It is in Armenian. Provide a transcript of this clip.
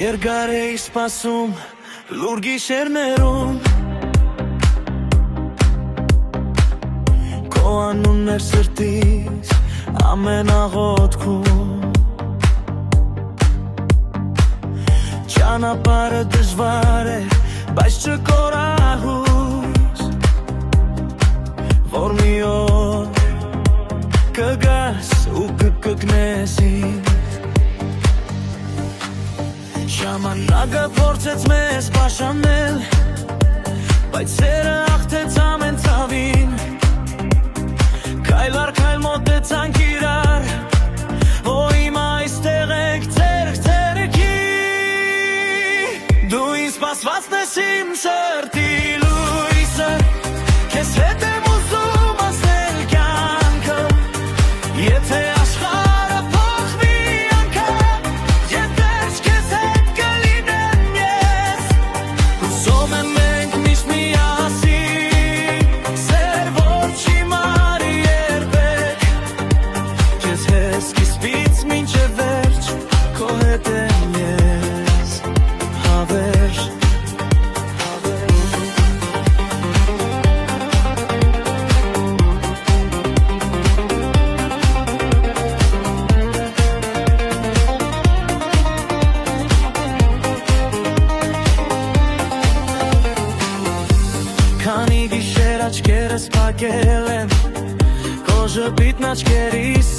Երկար էի սպասում լուր գիշերներում Քո անունն էր սրտիս ամեն աղոթքում Ճանապարհը դժվար է, բայց չկորահույս Որ մի օր կգաս ու կկգնես ինձ Ժամանակը փորձեց մեզ պաշտպանել Բայց սերը հաղթեց ամեն ցավին Քայլ առ քայլ մոտեցանք իրար Ո հիմա այստեղ ենք ձեռք ձեռքի Դու ինձ սպասվածն ես իմ սրտի լույսը Քեզ հետ եմ ուզում անցնել կյանքım Եթե աշխարհը փոխվի անգամ Եթե քեզ հետ կլինեմ ես Հուսով եմ մենք միշտ միասին Սեր որ չի մարի երբեք Քեզ հետ սկիզբից մինչև վերջ Քո հետ եմ ես Հավերժ Քանի գիշեր աչքերս փակել եմ Քո ժպիտն աչքերիս